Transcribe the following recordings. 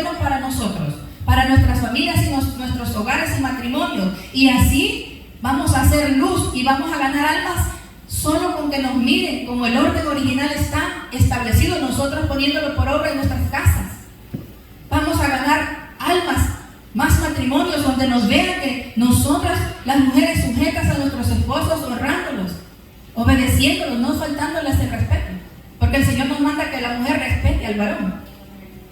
bueno para nosotros, para nuestras familias y nuestros hogares y matrimonios. Y así vamos a hacer luz y vamos a ganar almas solo con que nos miren como el orden original está establecido, nosotros poniéndolo por obra en nuestras casas. Vamos a ganar almas, más matrimonios donde nos vean que nosotras, las mujeres, sujetas a nuestros esposos, honrándolos, obedeciéndolos, no faltándoles el respeto. Porque el Señor nos manda que la mujer respete al varón.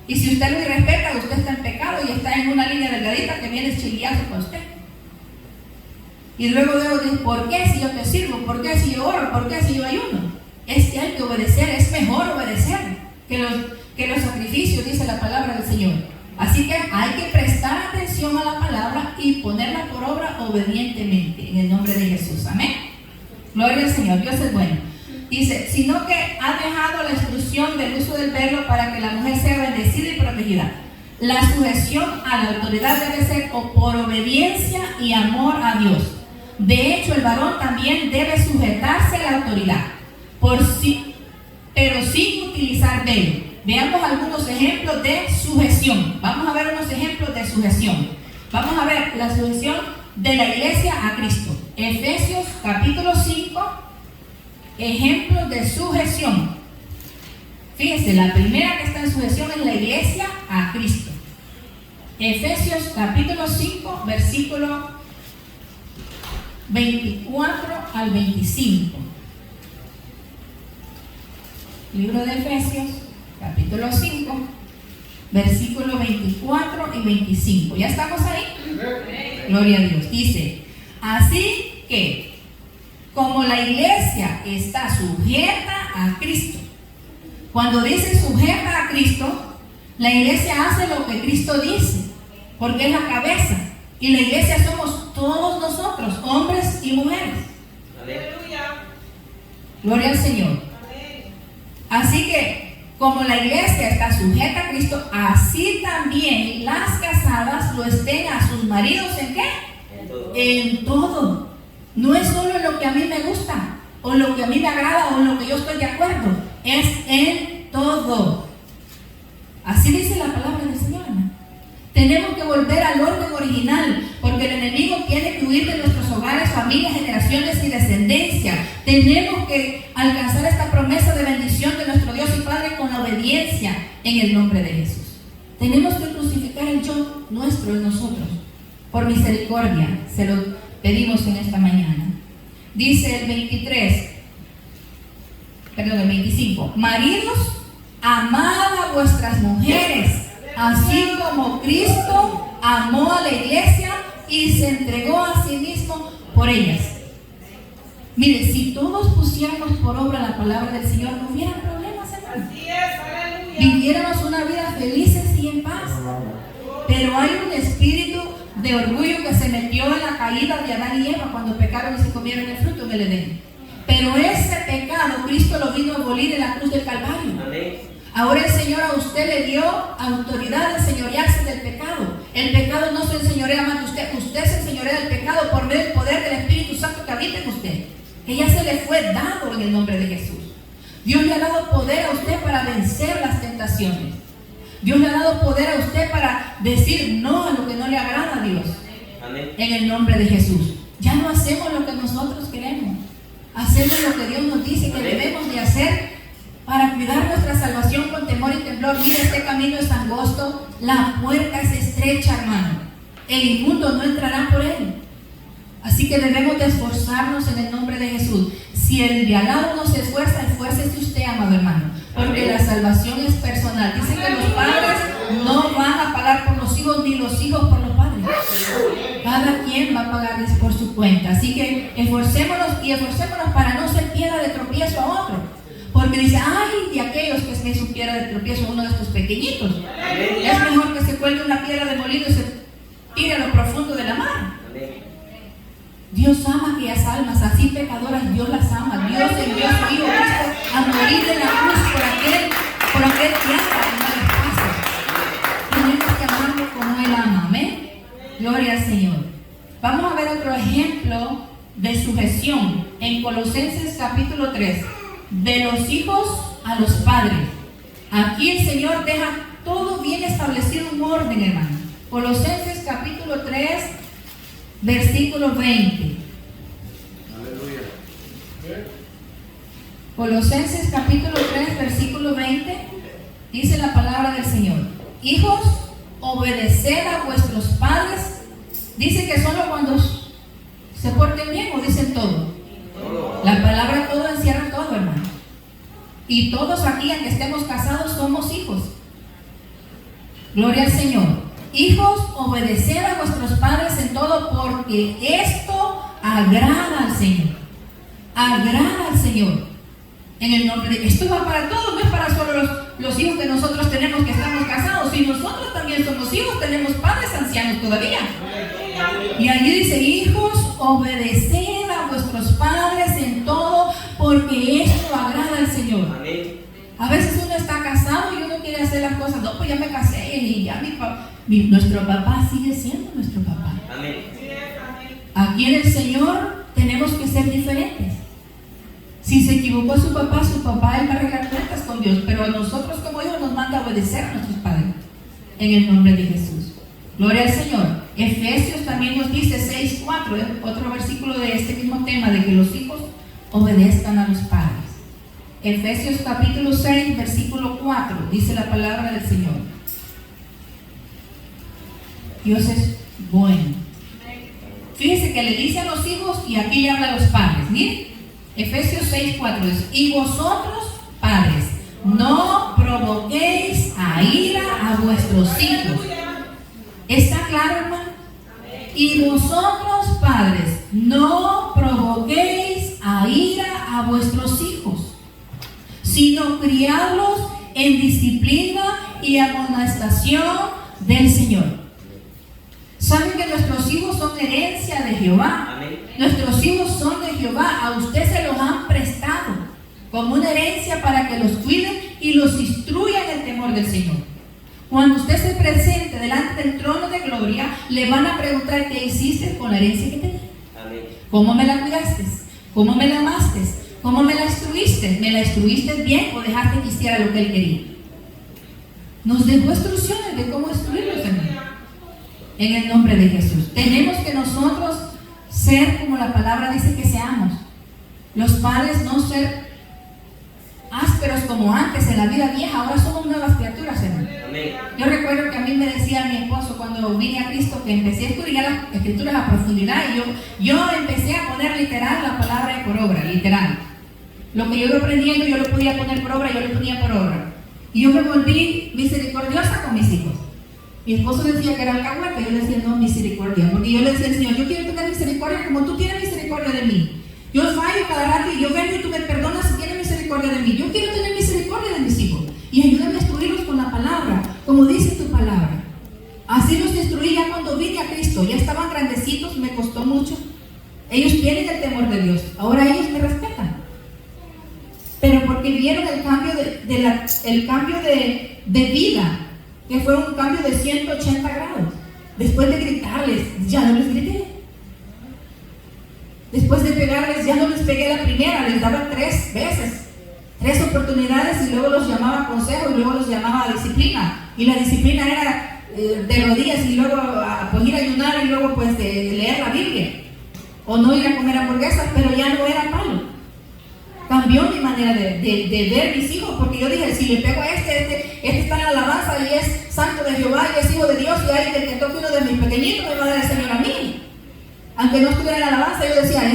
Y si usted lo irrespeta, usted está en pecado y está en una línea delgadita que viene chilillazo para usted. Y luego dice, ¿por qué si yo te sirvo? ¿Por qué si yo oro? ¿Por qué si yo ayuno? Es que hay que obedecer, es mejor obedecer que los sacrificios, dice la palabra del Señor. Así que hay que prestar atención a la palabra y ponerla por obra obedientemente, en el nombre de Jesús. Amén. Gloria al Señor, Dios es bueno. Dice, sino que ha dejado la instrucción del uso del velo para que la mujer sea bendecida y protegida. La sujeción a la autoridad debe ser por obediencia y amor a Dios. De hecho, el varón también debe sujetarse a la autoridad, pero sin utilizar velo. Veamos algunos ejemplos de sujeción. Vamos a ver unos ejemplos de sujeción. Vamos a ver la sujeción de la iglesia a Cristo. Efesios capítulo 5, ejemplos de sujeción. Fíjense, la primera que está en sujeción es la iglesia a Cristo. Efesios capítulo 5, versículo 24 al 25. Libro de Efesios, capítulo 5, versículo 24 y 25. ¿Ya estamos ahí? Gloria a Dios. Dice, así que, como la iglesia está sujeta a Cristo. Cuando dice sujeta a Cristo, la iglesia hace lo que Cristo dice, porque es la cabeza. Y la iglesia somos todos nosotros, hombres y mujeres. Aleluya. Gloria al Señor. Amén. Así que, como la iglesia está sujeta a Cristo, así también las casadas lo estén a sus maridos ¿en qué? En todo. No es solo en lo que a mí me gusta, o lo que a mí me agrada, o en lo que yo estoy de acuerdo. Es en todo. Así dice la palabra del Señor. Tenemos que volver al orden original, porque el enemigo tiene que huir de nuestros hogares, familias, generaciones y descendencia. Tenemos que alcanzar esta promesa de bendición de nuestro Dios y Padre con la obediencia en el nombre de Jesús. Tenemos que crucificar el yo nuestro en nosotros. Por misericordia, se lo pedimos en esta mañana. Dice el 25. Maridos, amad a vuestras mujeres, así como Cristo amó a la iglesia y se entregó a sí mismo por ellas. Mire, si todos pusiéramos por obra la palabra del Señor, no hubiera problemas, hermano. Viviéramos una vida felices y en paz. Pero hay un espíritu de orgullo que se metió en la caída de Adán y Eva cuando pecaron y se comieron el fruto en el Edén. Pero ese pecado Cristo lo vino a abolir en la cruz del Calvario. Ahora el Señor a usted le dio autoridad de señorearse del pecado. El pecado no se enseñorea más de usted. Usted se enseñorea del pecado por medio del poder del Espíritu Santo que habita en usted, que ya se le fue dado en el nombre de Jesús. Dios le ha dado poder a usted para vencer las tentaciones. Dios le ha dado poder a usted para decir no a lo que no le agrada a Dios. Amén. En el nombre de Jesús. Ya no hacemos lo que nosotros queremos. Hacemos lo que Dios nos dice que debemos de hacer para cuidar nuestra salvación con temor y temblor. Mira, este camino es angosto, la puerta es estrecha, hermano. El inmundo no entrará por él. Así que debemos de esforzarnos en el nombre de Jesús. Si el de al lado no se esfuerza, esfuércese usted, amado hermano, porque la salvación es personal. Dice que los padres no van a pagar por los hijos, ni los hijos por los padres. Cada quien va a pagarles por su cuenta. Así que esforcémonos para no ser piedra de tropiezo a otro. Porque dice, ay, de aquellos que es su piedra de tropiezo a uno de estos pequeñitos. Es mejor que se cuelgue una piedra de molino y se tire a lo profundo de la mar. Dios ama aquellas almas, así pecadoras Dios las ama. Dios envió a su Hijo Cristo a morir en la cruz por aquel que ama y no les pasa. Tenemos que amarlo como Él ama. Amén. Gloria al Señor. Vamos a ver otro ejemplo de sujeción en Colosenses capítulo 3. De los hijos a los padres. Aquí el Señor deja todo bien establecido en orden, hermano. Colosenses capítulo 3, versículo 20. Aleluya. Colosenses capítulo 3, versículo 20, dice la palabra del Señor: hijos, obedeced a vuestros padres. Dice que solo cuando se porten bien, o dicen todo. La palabra todo encierra todo, hermano. Y todos aquí, aunque estemos casados, somos hijos. Gloria al Señor. Hijos, obedeced a vuestros padres en todo, porque esto agrada al Señor. Agrada al Señor. En el nombre de... Esto va para todos, no es para solo los hijos que nosotros tenemos que estamos casados. Si nosotros también somos hijos, tenemos padres ancianos todavía. Y allí dice: hijos, obedeced a vuestros padres en todo, porque esto agrada al Señor. A veces uno está casado y uno quiere hacer las cosas. No, pues ya me casé y ya nuestro papá sigue siendo nuestro papá. Aquí en el Señor tenemos que ser diferentes. Si se equivocó su papá él va a arreglar cuentas con Dios, pero a nosotros como hijos nos manda a obedecer a nuestros padres, en el nombre de Jesús. Gloria al Señor. Efesios también nos dice 6:4, otro versículo de este mismo tema, de que los hijos obedezcan a los padres. Efesios capítulo 6, versículo 4, dice la palabra del Señor: Dios es bueno. Fíjense que le dice a los hijos y aquí le habla a los padres. Miren, Efesios 6:4 dice: y vosotros, padres, no provoquéis a ira a vuestros hijos. ¿Está claro, hermano? Y vosotros, padres, no provoquéis a ira a vuestros hijos, sino criadlos en disciplina y amonestación del Señor. ¿Saben que nuestros hijos son herencia de Jehová? Amén. Nuestros hijos son de Jehová. A usted se los han prestado como una herencia para que los cuiden y los instruya en el temor del Señor. Cuando usted se presente delante del trono de gloria, le van a preguntar: ¿qué hiciste con la herencia que te di? Amén. ¿Cómo me la cuidaste? ¿Cómo me la amaste? ¿Cómo me la instruiste? ¿Me la instruiste bien o dejaste que hiciera lo que él quería? Nos dejó instrucciones de cómo instruirlos, hermano. En el nombre de Jesús. Tenemos que nosotros ser como la palabra dice que seamos. Los padres no ser ásperos como antes en la vida vieja. Ahora somos nuevas criaturas, hermano. Yo recuerdo que a mí me decía mi esposo cuando vine a Cristo que empecé a estudiar las escrituras a profundidad, y yo empecé a poner literal la palabra por obra, literal. Lo que yo iba aprendiendo yo lo podía poner por obra, yo lo ponía por obra. Y yo me volví misericordiosa con mis hijos. Mi esposo decía que era alcahuete, yo le decía: no, misericordia, porque yo le decía al Señor: yo quiero tener misericordia como tú tienes misericordia de mí. Yo fallo cada rato y yo vengo y tú me perdonas y tienes misericordia de mí. Yo quiero tener misericordia de mis hijos y ayúdame a instruirlos con la palabra, como dice tu palabra. Así los instruí ya cuando vine a Cristo. Ya estaban grandecitos, me costó mucho. Ellos tienen el temor de Dios, ahora ellos me respetan, pero porque vieron el cambio de vida, que fue un cambio de 180 grados. Después de gritarles, ya no les grité. Después de pegarles, ya no les pegué la primera, les daba 3 veces, 3 oportunidades, y luego los llamaba a consejo y luego los llamaba a disciplina. Y la disciplina era de rodillas y luego pues ir a ayunar y luego pues leer la Biblia. O no ir a comer hamburguesas, pero ya no era palo. Cambió mi manera de ver mis hijos, porque yo dije: si le pego a este está en la alabanza y es santo de Jehová y es hijo de Dios, y ahí del que toque uno de mis pequeñitos me va a dar el Señor a mí. Aunque no estuviera en la alabanza, yo decía: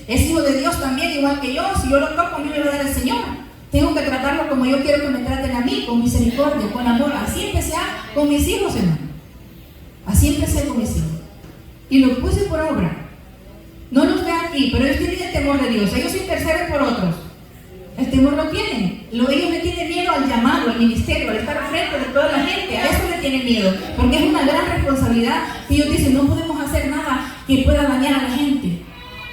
es hijo de Dios también, igual que yo. Si yo lo toco, a mí me va a dar el Señor. Tengo que tratarlo como yo quiero que me traten a mí, con misericordia, con amor. Así empecé con mis hijos, hermano. Así empecé con mis hijos. Y lo puse por obra. No los ve aquí, pero ellos tienen el temor de Dios. Ellos interceden por otros. El temor lo tienen. Ellos le tienen miedo al llamado, al ministerio, al estar al frente de toda la gente. A eso le tienen miedo, porque es una gran responsabilidad. Y ellos dicen: no podemos hacer nada que pueda dañar a la gente.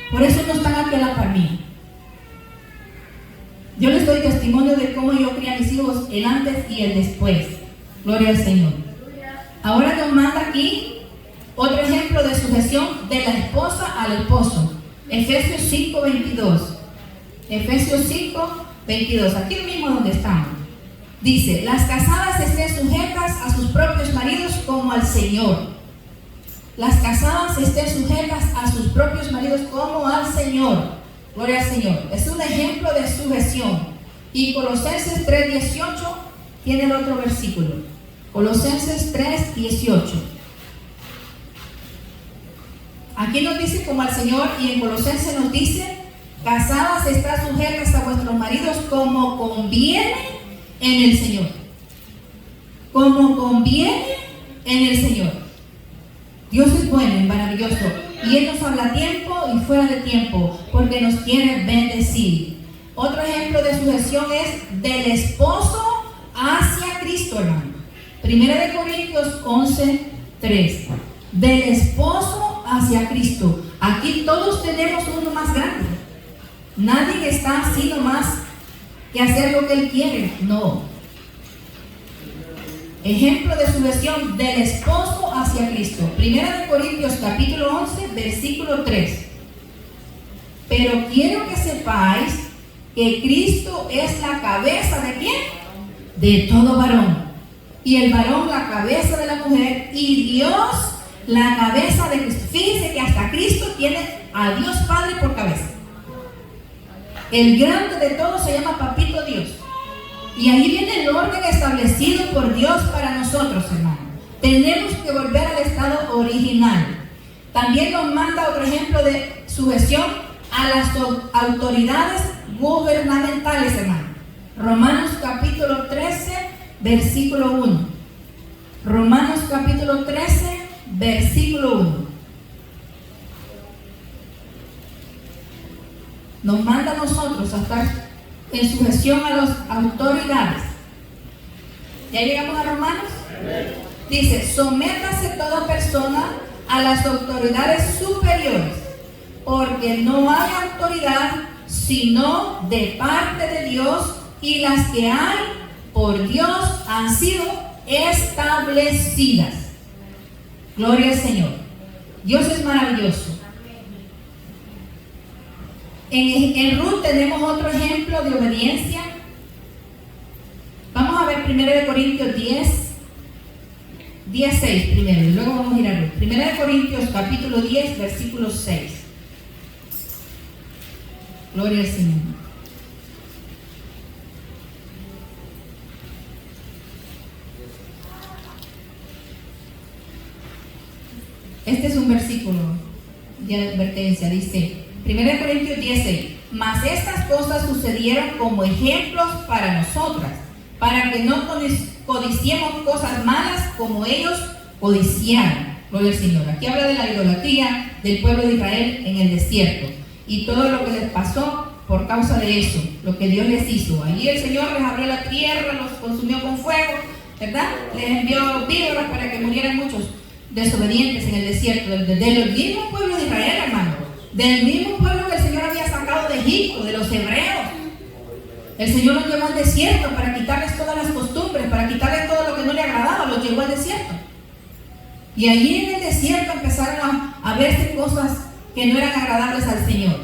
Por eso no están aquí a la par mía. Yo les doy testimonio de cómo yo crié a mis hijos, el antes y el después. Gloria al Señor. Ahora nos manda aquí otro ejemplo de sujeción de la esposa al esposo. Efesios 5:22. Efesios 5:22. Aquí mismo donde estamos. Dice, las casadas estén sujetas a sus propios maridos como al Señor. Las casadas estén sujetas a sus propios maridos como al Señor. Gloria al Señor. Es un ejemplo de sujeción. Y Colosenses 3:18 tiene el otro versículo. Colosenses 3:18. Aquí nos dice como al Señor, y en Colosenses nos dice, casadas están sujetas a vuestros maridos como conviene en el Señor. Como conviene en el Señor. Dios es bueno y maravilloso, y Él nos habla a tiempo y fuera de tiempo, porque nos quiere bendecir. Otro ejemplo de sujeción es del esposo hacia Cristo, hermano. 1 Corintios 11:3. Del esposo hacia Cristo. Aquí todos tenemos uno más grande. Nadie está así nomás que hacer lo que Él quiere. No. Ejemplo de sujeción del esposo hacia Cristo. 1 Corintios capítulo 11, versículo 3. Pero quiero que sepáis que Cristo es la cabeza ¿de quién? De todo varón. Y el varón la cabeza de la mujer, y Dios la cabeza de Cristo. Fíjense que hasta Cristo tiene a Dios Padre por cabeza. El grande de todos se llama Papito Dios. Y ahí viene el orden establecido por Dios para nosotros, hermano. Tenemos que volver al estado original. También nos manda otro ejemplo de sujeción a las autoridades gubernamentales, hermano. Romanos capítulo 13, versículo 1. Romanos capítulo 13, versículo 1. Nos manda a nosotros a estar en sujeción a las autoridades. ¿Ya llegamos a Romanos? Dice, sométase toda persona a las autoridades superiores, porque no hay autoridad sino de parte de Dios, y las que hay por Dios han sido establecidas. Gloria al Señor. Dios es maravilloso. En Ruth tenemos otro ejemplo de obediencia. Vamos a ver 1 Corintios 10:6 primero, y luego vamos a ir a Ruth. 1 Corintios capítulo 10, versículo 6. Gloria al Señor. Este es un versículo de advertencia, dice 1 Corintios 10:6. Mas estas cosas sucedieron como ejemplos para nosotras, para que no codiciemos cosas malas como ellos codiciaron. Gloria al Señor. Aquí habla de la idolatría del pueblo de Israel en el desierto y todo lo que les pasó por causa de eso, lo que Dios les hizo. Allí el Señor les abrió la tierra, los consumió con fuego, ¿verdad? Les envió víboras para que murieran muchos desobedientes en el desierto, del mismo pueblo de Israel, hermano. Del mismo pueblo que el Señor había sacado de Egipto, de los hebreos. El Señor los llevó al desierto para quitarles todas las costumbres, para quitarles todo lo que no le agradaba, los llevó al desierto. Y allí en el desierto empezaron a verse cosas que no eran agradables al Señor.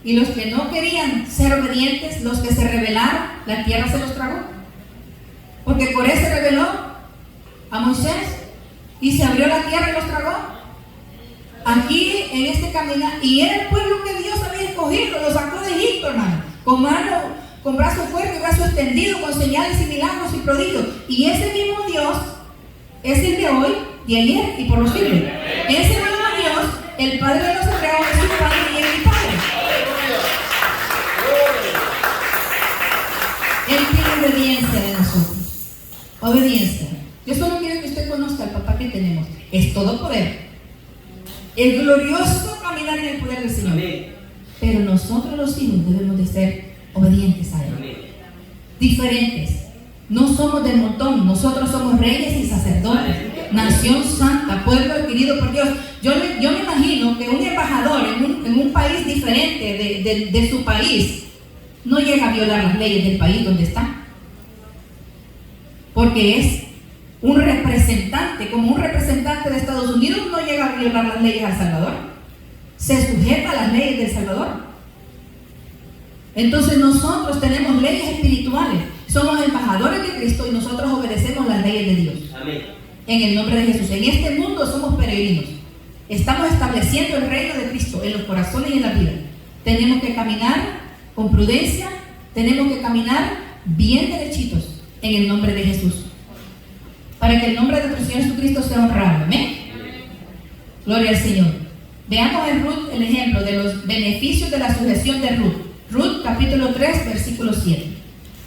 Y los que no querían ser obedientes, los que se rebelaron, la tierra se los tragó. Porque Coré se rebeló a Moisés y se abrió la tierra y los tragó. Aquí en este caminar, y era el pueblo que Dios había escogido, lo sacó de Egipto, hermano, con mano, con brazo fuerte y brazo extendido, con señales y milagros y prodigios. Y ese mismo Dios es el de hoy, de ayer y por los siglos. Ese mismo Dios, el Padre de los hebreos, es su Padre y es mi Padre. Él tiene obediencia de nosotros. Obediencia. Yo solo quiero que usted conozca al papá que tenemos. Es todo poder. El glorioso caminar en el poder del Señor. Amén. Pero nosotros los hijos debemos de ser obedientes a Él. Amén. Diferentes. No somos del montón. Nosotros somos reyes y sacerdotes. Amén. Nación santa, pueblo adquirido por Dios. Yo me imagino que un embajador en un país diferente de su país no llega a violar las leyes del país donde está. Porque es un representante, como un representante de Estados Unidos no llega a violar las leyes de El Salvador. Se sujeta a las leyes de El Salvador. Entonces nosotros tenemos leyes espirituales Somos embajadores de Cristo y nosotros obedecemos las leyes de Dios. Amén. En el nombre de Jesús. En este mundo somos peregrinos. Estamos estableciendo el reino de Cristo en los corazones y en la vida. Tenemos que caminar con prudencia, tenemos que caminar bien derechitos en el nombre de Jesús, para que el nombre de nuestro Señor Jesucristo sea honrado. Amén. Gloria al Señor. Veamos en Ruth el ejemplo de los beneficios de la sujeción de Ruth. Ruth capítulo 3 versículo 7.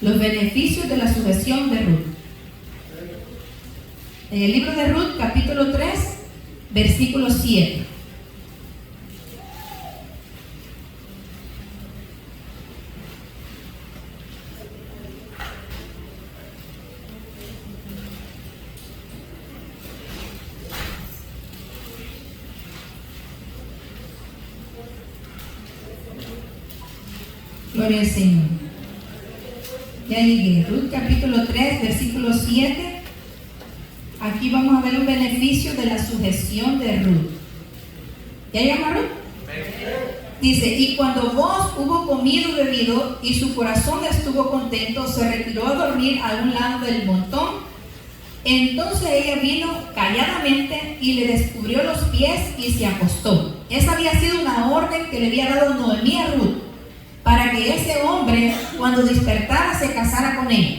Los beneficios de la sujeción de Ruth. En el libro de Ruth capítulo 3 versículo 7. Gloria al Señor. Ya llegué. Ruth capítulo 3 versículo 7. Aquí vamos a ver un beneficio de la sujeción de Ruth. ¿Ya llama Ruth? Dice, y cuando Boaz hubo comido y bebido y su corazón estuvo contento, se retiró a dormir a un lado del montón. Entonces ella vino calladamente y le descubrió los pies y se acostó. Esa había sido una orden que le había dado Noemí a Ruth, para que ese hombre, cuando despertara, se casara con ella.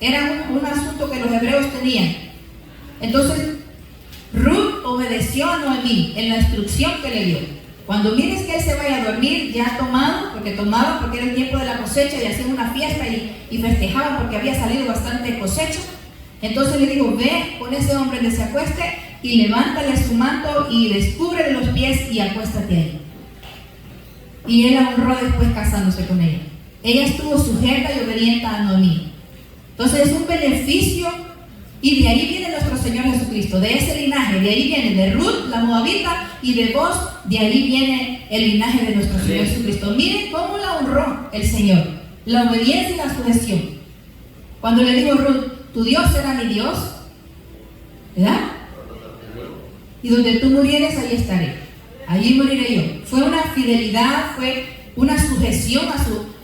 Era un asunto que los hebreos tenían. Entonces, Ruth obedeció a Noemí en la instrucción que le dio. Cuando mires que él se vaya a dormir, ya tomado, porque tomaba porque era el tiempo de la cosecha y hacían una fiesta y festejaban porque había salido bastante cosecha. Entonces le dijo, ve con ese hombre que se acueste y levántale su manto y descúbrele los pies y acuéstate ahí. Y él la honró después casándose con ella. Ella estuvo sujeta y obediente a Noemí. Entonces es un beneficio, y de ahí viene nuestro Señor Jesucristo, de ese linaje. De ahí viene de Ruth, la moabita, y de Boaz, de ahí viene el linaje de nuestro Señor Jesucristo. Miren cómo la honró el Señor, la obediencia y la sujeción. Cuando le dijo Ruth, tu Dios será mi Dios, ¿verdad? Y donde tú murieres, ahí estaré. Allí moriré yo. Fue una fidelidad, fue una sujeción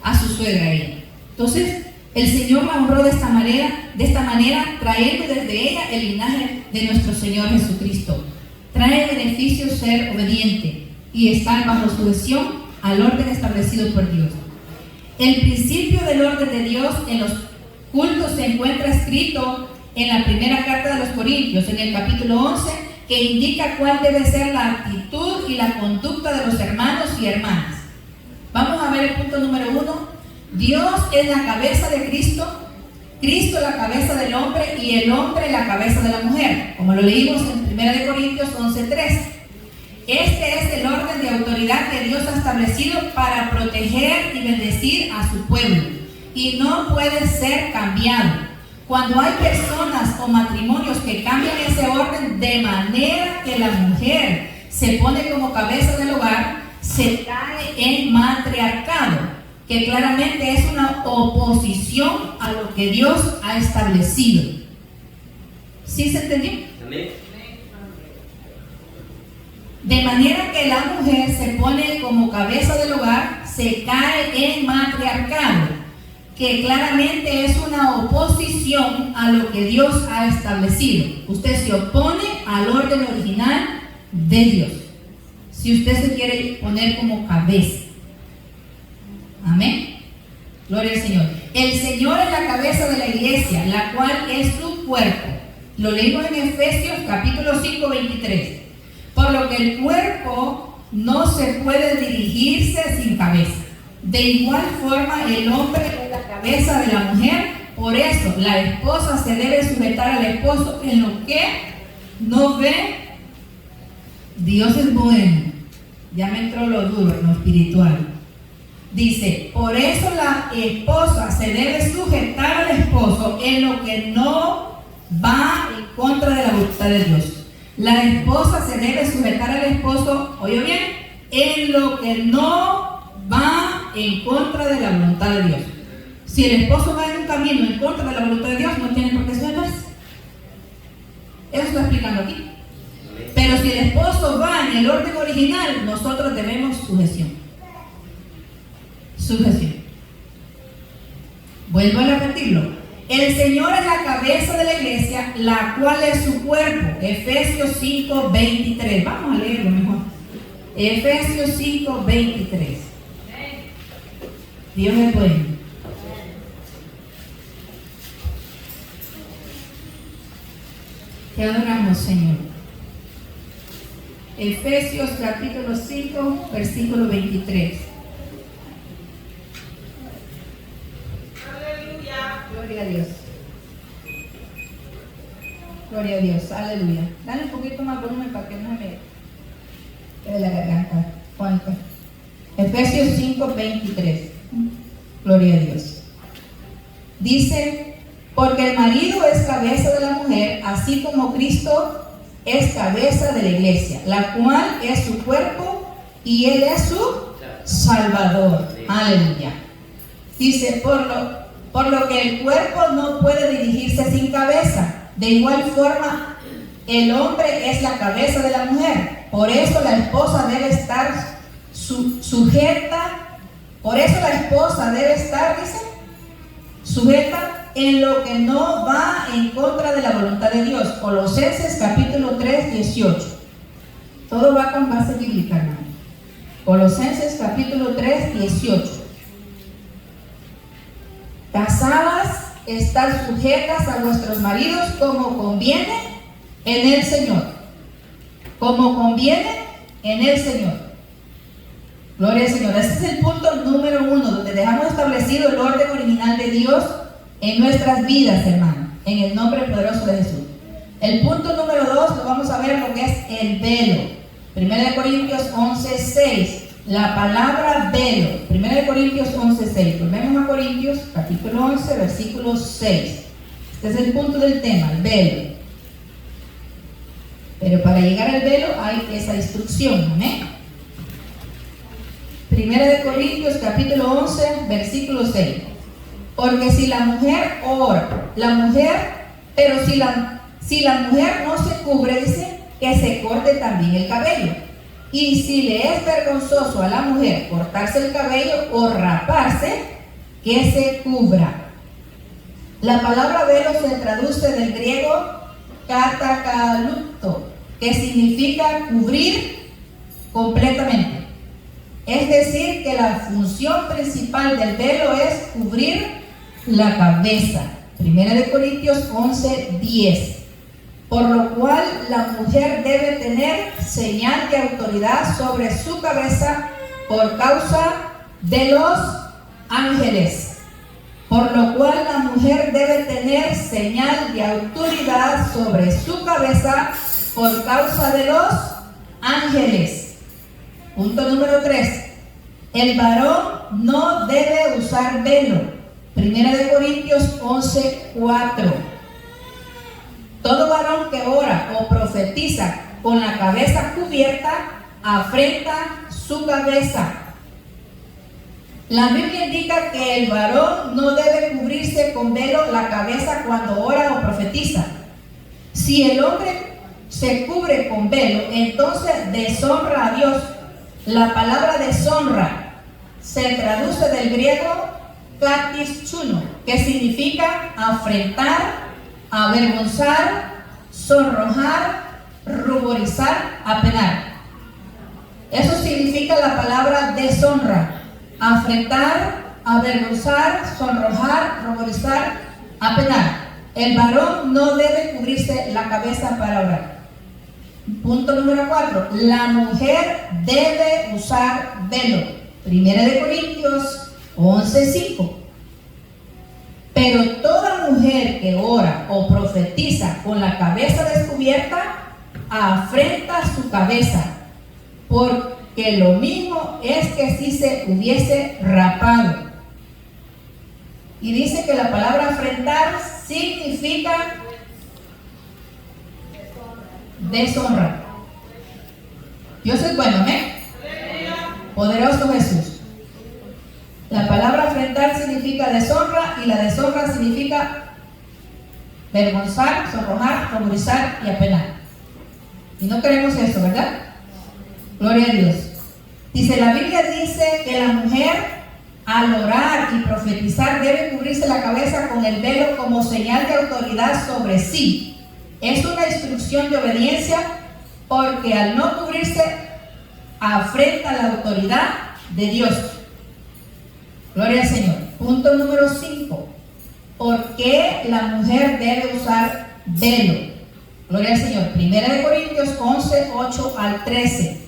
a su suegra ella. Entonces, el Señor la honró de esta manera, trayendo desde ella el linaje de nuestro Señor Jesucristo. Trae beneficio ser obediente y estar bajo sujeción al orden establecido por Dios. El principio del orden de Dios en los cultos se encuentra escrito en la primera carta de los Corintios, en el capítulo 11, que indica cuál debe ser la actitud y la conducta de los hermanos y hermanas. Vamos a ver el punto número 1. Dios es la cabeza de Cristo, Cristo la cabeza del hombre y el hombre la cabeza de la mujer, como lo leímos en 1 Corintios 11:3. Este es el orden de autoridad que Dios ha establecido para proteger y bendecir a su pueblo, y no puede ser cambiado. Cuando hay personas o matrimonios que cambian ese orden de manera que la mujer se pone como cabeza del hogar, se cae en matriarcado, que claramente es una oposición a lo que Dios ha establecido. ¿Sí se entendió? Amén. De manera que la mujer se pone como cabeza del hogar, se cae en matriarcado, que claramente es una oposición a lo que Dios ha establecido. Usted se opone al orden original de Dios, si usted se quiere poner como cabeza. Amén. Gloria al Señor. El Señor es la cabeza de la iglesia, la cual es su cuerpo. Lo leímos en Efesios capítulo 5, 23. Por lo que el cuerpo no se puede dirigirse sin cabeza. De igual forma, el hombre es la cabeza de la mujer. Por eso, la esposa se debe sujetar al esposo en lo que no ve. Dios es bueno. Ya me entró lo duro, en lo espiritual. Dice, por eso la esposa se debe sujetar al esposo en lo que no va en contra de la voluntad de Dios. La esposa se debe sujetar al esposo, oye bien, en lo que no va en contra de la voluntad de Dios. Si el esposo va en un camino en contra de la voluntad de Dios, no tiene por qué sujetarse. Eso está explicando aquí. Pero si el esposo va en el orden original, nosotros debemos sujeción. Sujeción. Vuelvo a repetirlo. El Señor es la cabeza de la iglesia, la cual es su cuerpo. Efesios 5:23. Vamos a leerlo mejor. Efesios 5:23. Dios es bueno. Te adoramos, Señor. Efesios capítulo 5, versículo 23. Aleluya. Gloria a Dios. Gloria a Dios. Aleluya. Dale un poquito más volumen para que no me quede la garganta. ¿Cuánto? Efesios 5, 23. Gloria a Dios. Dice: porque el marido es cabeza de la mujer, así como Cristo es cabeza de la iglesia, la cual es su cuerpo y Él es su Salvador. Aleluya. Dice: por lo que el cuerpo no puede dirigirse sin cabeza. De igual forma, el hombre es la cabeza de la mujer. Por eso la esposa debe estar sujeta. Por eso la esposa debe estar, dice, sujeta en lo que no va en contra de la voluntad de Dios. Colosenses capítulo 3, 18. Todo va con base bíblica, hermano. Colosenses capítulo 3, 18. Casadas, estad sujetas a vuestros maridos como conviene en el Señor. Como conviene en el Señor. Gloria al Señor. Este es el punto número 1, donde dejamos establecido el orden original de Dios en nuestras vidas, hermano, en el nombre poderoso de Jesús. El punto número 2 lo vamos a ver lo que es el velo. 1 Corintios 11:6. La palabra velo. 1 Corintios 11:6. Volvemos a Corintios, capítulo 11, versículo 6. Este es el punto del tema, el velo. Pero para llegar al velo hay esa instrucción, ¿amén? 1 Corintios, capítulo 11, versículo 6. Porque si la mujer ora, pero si la mujer no se cubre, dice, que se corte también el cabello. Y si le es vergonzoso a la mujer cortarse el cabello o raparse, que se cubra. La palabra velo se traduce del griego katakalupto, que significa cubrir completamente. Es decir, que la función principal del velo es cubrir la cabeza. 1 Corintios 11:10. Por lo cual la mujer debe tener señal de autoridad sobre su cabeza por causa de los ángeles. Por lo cual la mujer debe tener señal de autoridad sobre su cabeza por causa de los ángeles. Punto número 3. El varón no debe usar velo. 1 Corintios 11:4. Todo varón que ora o profetiza con la cabeza cubierta afrenta su cabeza. La Biblia indica que el varón no debe cubrirse con velo la cabeza cuando ora o profetiza. Si el hombre se cubre con velo, entonces deshonra a Dios. La palabra deshonra se traduce del griego katischuno, que significa afrentar, avergonzar, sonrojar, ruborizar, apenar. Eso significa la palabra deshonra: afrentar, avergonzar, sonrojar, ruborizar, apenar. El varón no debe cubrirse la cabeza para orar. Punto número 4. La mujer debe usar velo. 1 Corintios 11:5. Pero toda mujer que ora o profetiza con la cabeza descubierta afrenta su cabeza, porque lo mismo es que si se hubiese rapado. Y dice que la palabra afrentar significa deshonra. Dios es bueno, ¿eh? Poderoso Jesús. La palabra afrentar significa deshonra, y la deshonra significa vergonzar, sonrojar, ruborizar y apenar. Y no queremos eso, ¿verdad? Gloria a Dios. Dice, la Biblia dice que la mujer al orar y profetizar debe cubrirse la cabeza con el velo como señal de autoridad sobre sí. Es una instrucción de obediencia porque al no cubrirse afrenta la autoridad de Dios. Gloria al Señor. Punto número 5. ¿Por qué la mujer debe usar velo? Gloria al Señor. 1 Corintios 11, 8 al 13.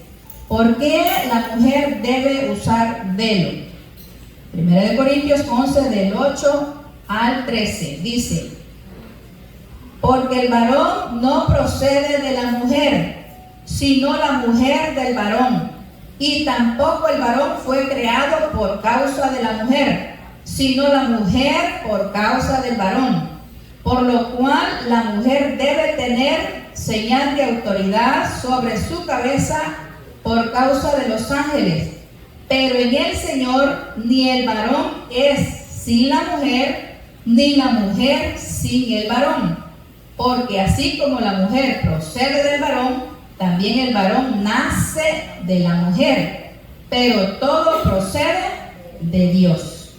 ¿Por qué la mujer debe usar velo? 1 Corintios 11 del 8 al 13. Dice: porque el varón no procede de la mujer, sino la mujer del varón. Y tampoco el varón fue creado por causa de la mujer, sino la mujer por causa del varón. Por lo cual la mujer debe tener señal de autoridad sobre su cabeza por causa de los ángeles. Pero en el Señor ni el varón es sin la mujer, ni la mujer sin el varón. Porque así como la mujer procede del varón, también el varón nace de la mujer. Pero todo procede de Dios.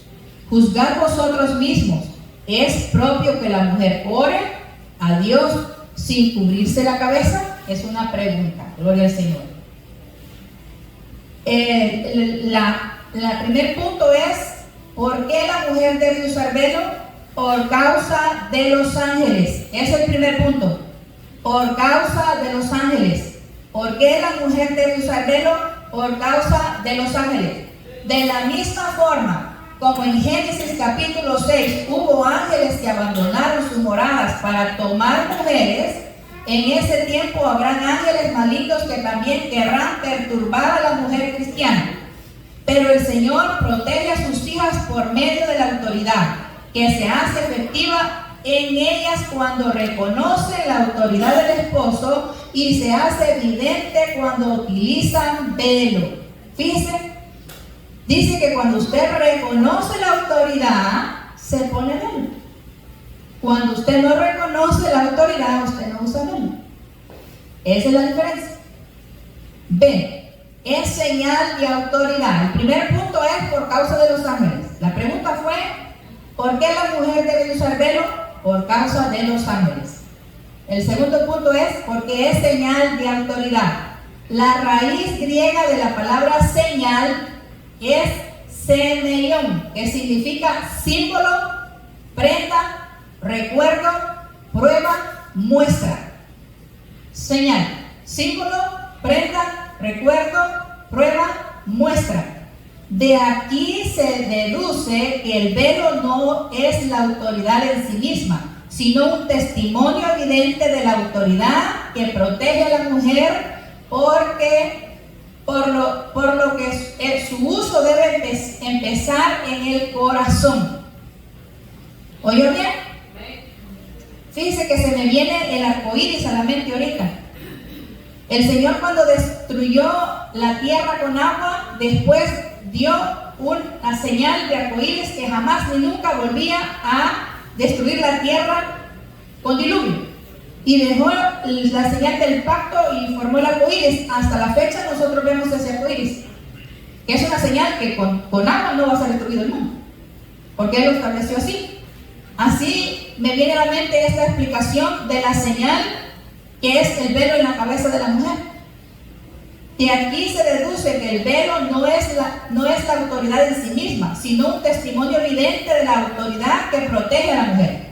Juzgad vosotros mismos. ¿Es propio que la mujer ore a Dios sin cubrirse la cabeza? Es una pregunta. Gloria al Señor. La primer punto es: ¿por qué la mujer debe usar velo? Por causa de los ángeles. Es el primer punto. Por causa de los ángeles. ¿Por qué la mujer debe usar velo? Por causa de los ángeles. De la misma forma como en Génesis capítulo 6 hubo ángeles que abandonaron sus moradas para tomar mujeres, en ese tiempo habrán ángeles malignos que también querrán perturbar a la mujer cristiana. Pero el Señor protege a sus hijas por medio de la autoridad, que se hace efectiva en ellas cuando reconoce la autoridad del esposo y se hace evidente cuando utilizan velo. Fíjense, dice que cuando usted reconoce la autoridad, se pone velo. Cuando usted no reconoce la autoridad, usted no usa velo. Esa es la diferencia. B, es señal de autoridad. El primer punto es por causa de los ángeles. La pregunta fue: ¿por qué la mujer debe usar velo? Por causa de los ángeles. El segundo punto es porque es señal de autoridad. La raíz griega de la palabra señal es semeion, que significa símbolo, prenda, recuerdo, prueba, muestra. Señal, símbolo, prenda, recuerdo, prueba, muestra. De aquí se deduce que el velo no es la autoridad en sí misma, sino un testimonio evidente de la autoridad que protege a la mujer, porque por lo que su uso debe empezar en el corazón. ¿Oyó bien? Fíjense que se me viene el arco iris a la mente ahorita. El Señor, cuando destruyó la tierra con agua, después dio una señal de arco iris que jamás ni nunca volvía a destruir la tierra con diluvio. Y dejó la señal del pacto y formó el arco iris. Hasta la fecha nosotros vemos ese arco iris, que es una señal que con agua no va a ser destruido el mundo, porque Él lo estableció así. Así me viene a la mente esta explicación de la señal que es el velo en la cabeza de la mujer. De aquí se deduce que el velo no es la autoridad en sí misma, sino un testimonio evidente de la autoridad que protege a la mujer.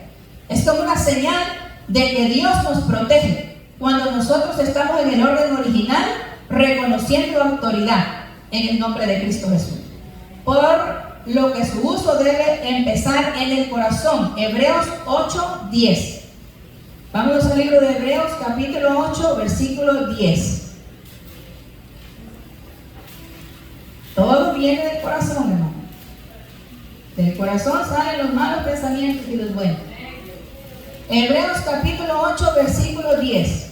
Es como una señal de que Dios nos protege cuando nosotros estamos en el orden original, reconociendo autoridad en el nombre de Cristo Jesús. Por lo que su uso debe empezar en el corazón. Hebreos 8:10. Vamos al libro de Hebreos capítulo 8, versículo 10. Todo viene del corazón, hermano. Del corazón salen los malos pensamientos y los buenos. Hebreos capítulo 8, versículo 10.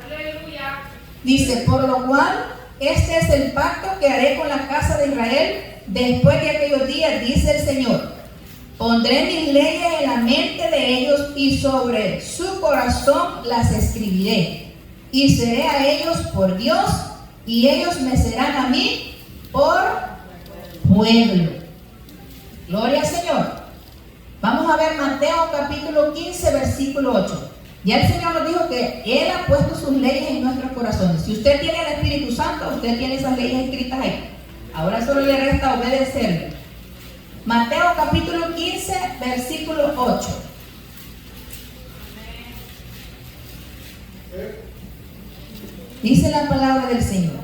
Aleluya. Dice: por lo cual, este es el pacto que haré con la casa de Israel después de aquellos días, dice el Señor. Pondré mis leyes en la mente de ellos y sobre su corazón las escribiré. Y seré a ellos por Dios y ellos me serán a mí por pueblo. Gloria al Señor. Vamos a ver Mateo capítulo 15, versículo 8. Ya el Señor nos dijo que Él ha puesto sus leyes en nuestros corazones. Si usted tiene el Espíritu Santo, usted tiene esas leyes escritas ahí. Ahora solo le resta obedecerle. Mateo capítulo 15, versículo 8. Dice la palabra del Señor: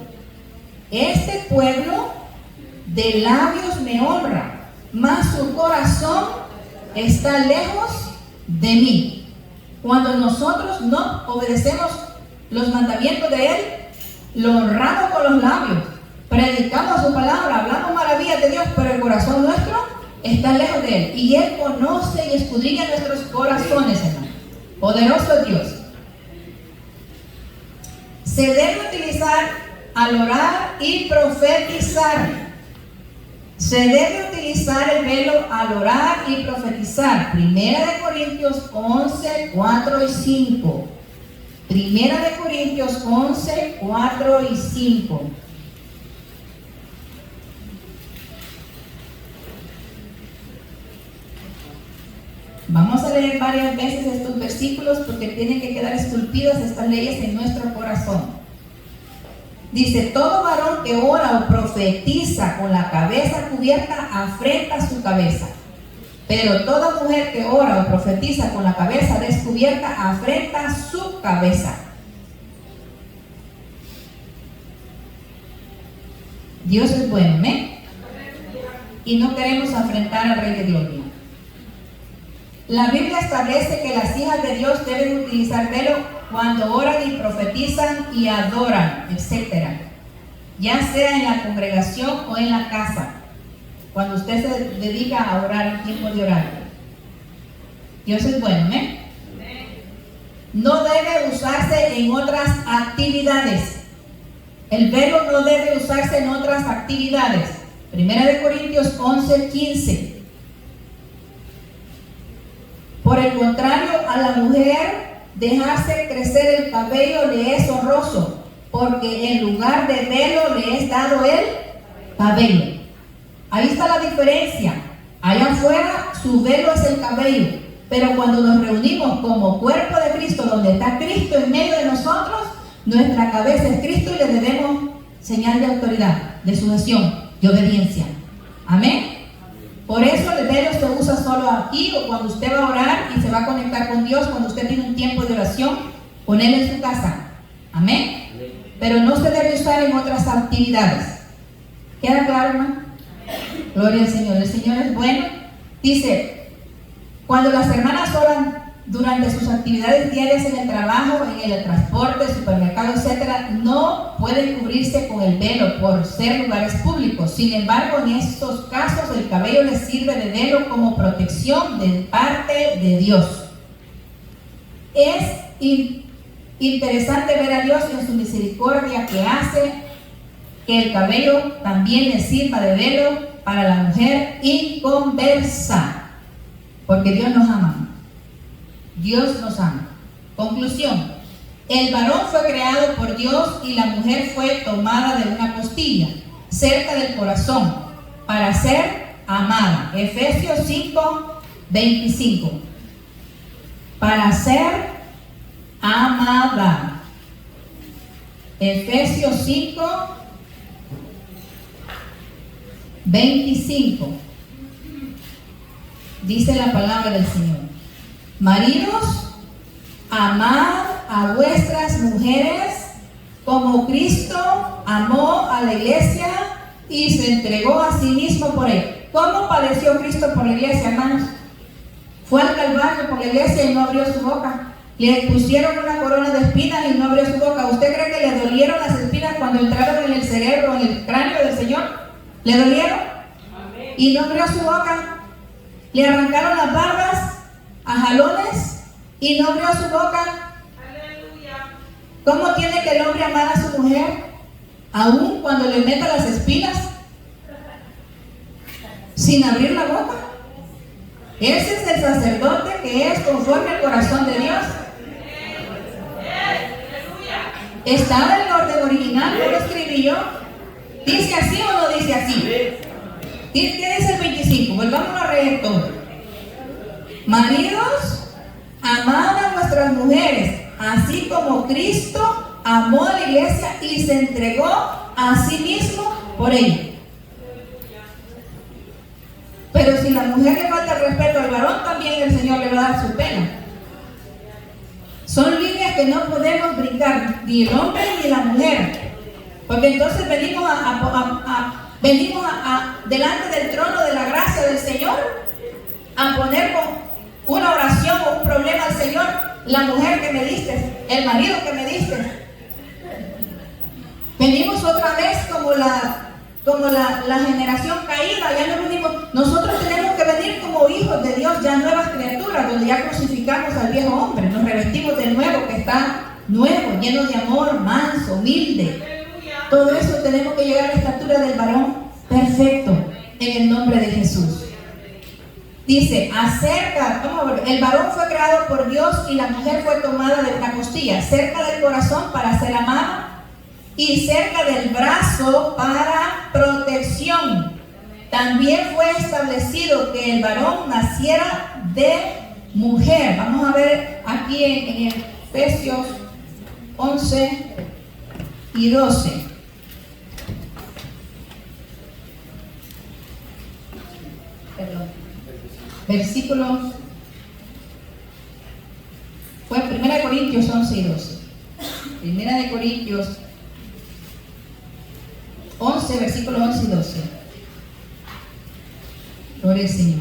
este pueblo de labios me honra, mas su corazón está lejos de mí. Cuando nosotros no obedecemos los mandamientos de Él, lo honramos con los labios, predicamos su palabra, hablamos maravillas de Dios, pero el corazón nuestro está lejos de Él. Y Él conoce y escudriña nuestros corazones, hermano. Poderoso Dios. Se debe utilizar al orar y profetizar. Se debe utilizar el velo al orar y profetizar. Primera de Corintios 11, 4 y 5. Primera de Corintios 11, 4 y 5. Vamos a leer varias veces estos versículos porque tienen que quedar esculpidas estas leyes en nuestro corazón. Dice: todo varón que ora o profetiza con la cabeza cubierta afrenta su cabeza, pero toda mujer que ora o profetiza con la cabeza descubierta afrenta su cabeza. Dios es bueno, ¿amén? Y no queremos afrentar al Rey de Gloria. La Biblia establece que las hijas de Dios deben utilizar velo cuando oran y profetizan y adoran, etc. Ya sea en la congregación o en la casa, cuando usted se dedica a orar en tiempo de orar. Dios es bueno, ¿eh? No debe usarse en otras actividades. El velo no debe usarse en otras actividades. Primera de Corintios 11, 15. Por el contrario, a la mujer dejarse crecer el cabello le es honroso, porque en lugar de velo le es dado el cabello. Ahí está la diferencia. Allá afuera su velo es el cabello, pero cuando nos reunimos como cuerpo de Cristo, donde está Cristo en medio de nosotros, nuestra cabeza es Cristo y le debemos señal de autoridad, de sujeción, de obediencia. Amén. Por eso el velo se usa solo aquí, o cuando usted va a orar y se va a conectar con Dios, cuando usted tiene un tiempo de oración, ponerlo en su casa. Amén. Pero no se debe usar en otras actividades. ¿Queda claro, hermano? Gloria al Señor. El Señor es bueno. Dice: cuando las hermanas oran durante sus actividades diarias en el trabajo, en el transporte, supermercado, etc., no pueden cubrirse con el velo por ser lugares públicos. Sin embargo, en estos casos el cabello les sirve de velo como protección de parte de Dios. Es interesante ver a Dios en su misericordia, que hace que el cabello también le sirva de velo para la mujer inconversa, porque Dios nos ama. Dios nos ama. Conclusión: el varón fue creado por Dios y la mujer fue tomada de una costilla cerca del corazón para ser amada. Efesios 5, 25. Para ser amada. Efesios 5, 25. Dice la palabra del Señor: maridos, amad a vuestras mujeres como Cristo amó a la iglesia y se entregó a sí mismo por ella. ¿Cómo padeció Cristo por la iglesia, hermanos? Fue al Calvario por la iglesia y no abrió su boca. Le pusieron una corona de espinas y no abrió su boca. ¿Usted cree que le dolieron las espinas cuando entraron en el cerebro, en el cráneo del Señor? ¿Le dolieron? Y no abrió su boca. Le arrancaron las barbas a jalones y no abrió su boca. ¿Cómo tiene que el hombre amar a su mujer aún cuando le meta las espinas sin abrir la boca? Ese es el sacerdote que es conforme al corazón de Dios. ¿Está en el orden original? ¿No lo escribí yo? ¿Dice así o no dice así? ¿Qué dice el 25? Volvamos a leer todo. Maridos, amad a vuestras mujeres, así como Cristo amó a la iglesia y se entregó a sí mismo por ella. Pero si la mujer le falta el respeto al varón, también el Señor le va a dar su pena. Son líneas que no podemos brincar, ni el hombre ni la mujer. Porque entonces venimos delante del trono de la gracia del Señor a poner con una oración o un problema al Señor. La mujer que me diste, el marido que me diste. Venimos otra vez como la generación caída, ya no venimos. Nosotros tenemos que venir como hijos de Dios, ya nuevas criaturas, donde ya crucificamos al viejo hombre, nos revestimos del nuevo que está nuevo, lleno de amor, manso, humilde. Todo eso tenemos que llegar a la estatura del varón perfecto, en el nombre de Jesús. Dice, el varón fue creado por Dios y la mujer fue tomada de una costilla, cerca del corazón para ser amada y cerca del brazo para protección. También fue establecido que el varón naciera de mujer. Vamos a ver aquí en Efesios 11 y 12. Versículos, fue 1 Corintios 11 y 12. 1 Corintios 11, versículos 11 y 12. Gloria al Señor.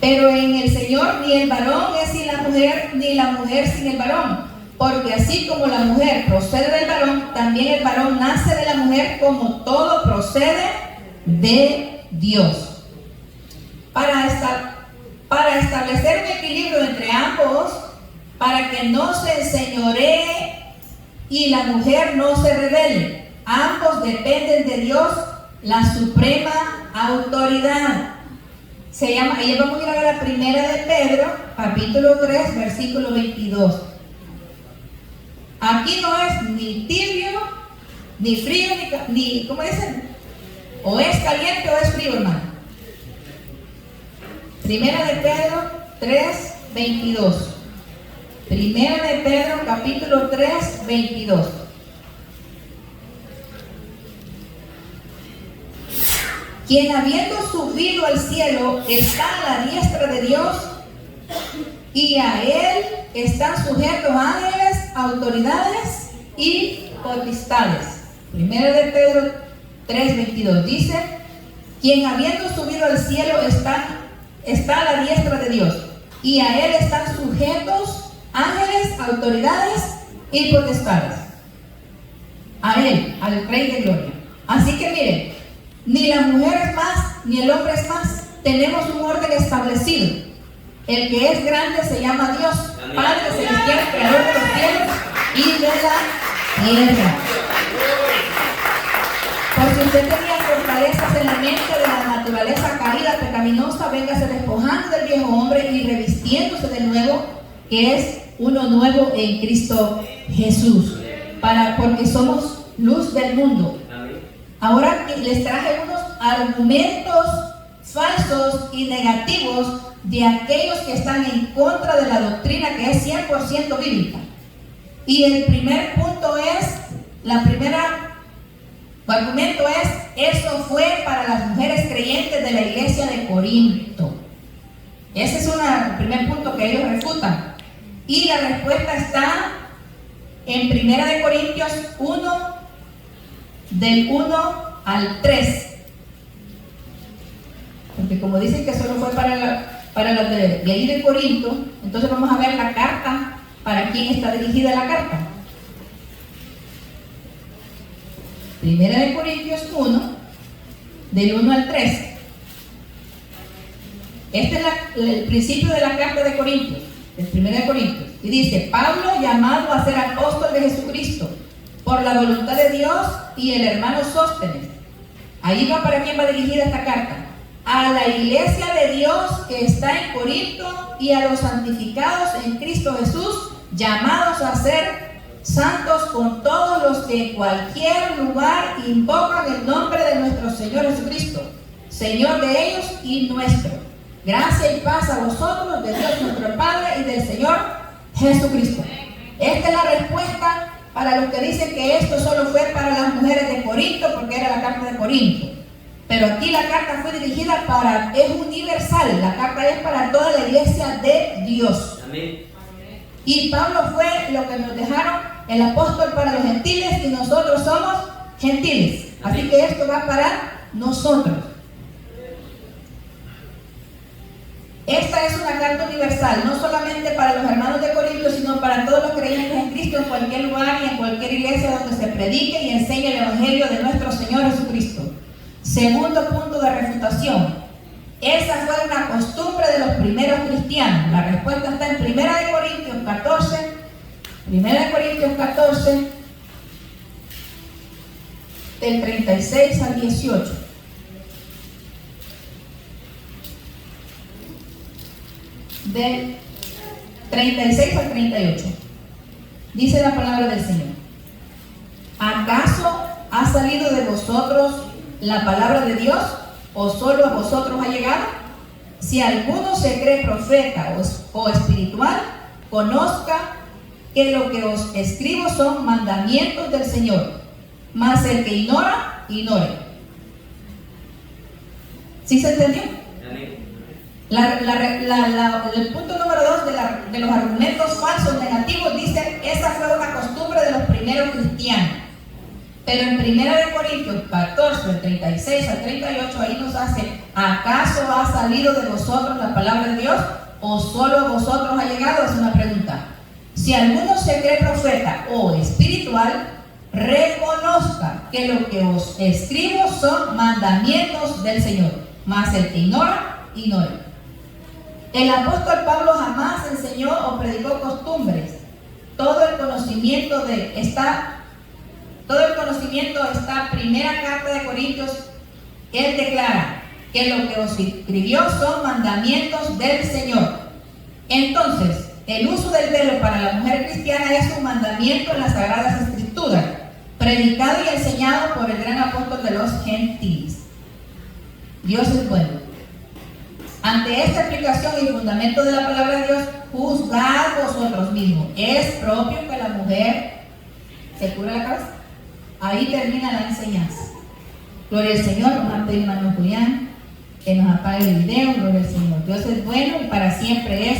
Pero en el Señor ni el varón es sin la mujer, ni la mujer sin el varón. Porque así como la mujer procede del varón, también el varón nace de la mujer, como todo procede de Dios. Para establecer un equilibrio entre ambos, para que no se enseñoree y la mujer no se rebele. Ambos dependen de Dios, la suprema autoridad. Se llama, y vamos a ir a la primera de Pedro, capítulo 3, versículo 22. Aquí no es ni tibio, ni frío, ni ¿cómo dicen? O es caliente o es frío, hermano. Primera de Pedro 3, 22. Primera de Pedro, capítulo 3, 22. Quien habiendo subido al cielo está a la diestra de Dios, y a él están sujetos ángeles, autoridades y potestades. Primera de Pedro 3, 22 dice: quien habiendo subido al cielo está a la diestra de Dios, y a él están sujetos ángeles, autoridades y potestades. A él, al Rey de Gloria. Así que miren, ni la mujer es más, ni el hombre es más. Tenemos un orden establecido. El que es grande se llama Dios, Padre celestial, creador de los cielos y de la tierra. Por si usted tenía fortalezas en la mente de la naturaleza caída, pecaminosa, véngase despojando del viejo hombre y revistiéndose de nuevo, que es uno nuevo en Cristo Jesús, porque somos luz del mundo. Ahora les traje unos argumentos falsos y negativos de aquellos que están en contra de la doctrina que es 100% bíblica. Y el primer punto es, argumento es: eso fue para las mujeres creyentes de la iglesia de Corinto. Ese es el primer punto que ellos refutan. Y la respuesta está en 1 Corintios 1, del 1 al 3. Porque como dicen que solo fue para los de ahí de Corinto, entonces vamos a ver la carta, para quién está dirigida la carta. 1 Corintios 1, del 1 al 3. Este es el principio de la carta de Corintios, el 1 Corintios. Y dice: Pablo, llamado a ser apóstol de Jesucristo, por la voluntad de Dios, y el hermano Sóstenes. Ahí va para quién va dirigida esta carta. A la iglesia de Dios que está en Corinto y a los santificados en Cristo Jesús llamados a ser santos con todos los que en cualquier lugar invocan el nombre de nuestro Señor Jesucristo, Señor de ellos y nuestro. Gracia y paz a vosotros, de Dios nuestro Padre y del Señor Jesucristo. Esta es la respuesta para los que dicen que esto solo fue para las mujeres de Corinto, porque era la carta de Corinto. Pero aquí la carta fue dirigida es universal, la carta es para toda la iglesia de Dios. Amén. Y Pablo fue lo que nos dejaron el apóstol para los gentiles y nosotros somos gentiles. Así que esto va para nosotros. Esta es una carta universal, no solamente para los hermanos de Corinto, sino para todos los creyentes en Cristo en cualquier lugar y en cualquier iglesia donde se predique y enseñe el Evangelio de nuestro Señor Jesucristo. Segundo punto de refutación. Esa fue una costumbre de los primeros cristianos. La respuesta está en 1 Corintios 14. 1 Corintios 14, del 36 al 18. Del 36 al 38. Dice la palabra del Señor: ¿acaso ha salido de vosotros la palabra de Dios, o solo a vosotros ha llegado? Si alguno se cree profeta o espiritual, conozca que lo que os escribo son mandamientos del Señor, mas el que ignora, ignore. ¿Sí se entendió? El punto número 2 de los argumentos falsos negativos dice: esa fue una costumbre de los primeros cristianos. Pero en 1 Corintios 14, 36 al 38, ahí nos hace: ¿acaso ha salido de vosotros la palabra de Dios, o solo a vosotros ha llegado? Es una pregunta. Si alguno se cree profeta o espiritual, reconozca que lo que os escribo son mandamientos del Señor, mas el que ignora, ignore. El apóstol Pablo jamás enseñó o predicó costumbres. Todo el conocimiento está primera carta de Corintios. Él declara que lo que os escribió son mandamientos del Señor. Entonces, el uso del velo para la mujer cristiana es un mandamiento en las Sagradas Escrituras, predicado y enseñado por el gran apóstol de los gentiles. Dios es bueno. Ante esta explicación y fundamento de la palabra de Dios, juzgad vosotros mismos. ¿Es propio que la mujer se cubra la cabeza? Ahí termina la enseñanza. Gloria al Señor. Vamos a pedir, hermano Julián, que nos apague el video. Gloria al Señor. Dios es bueno y para siempre es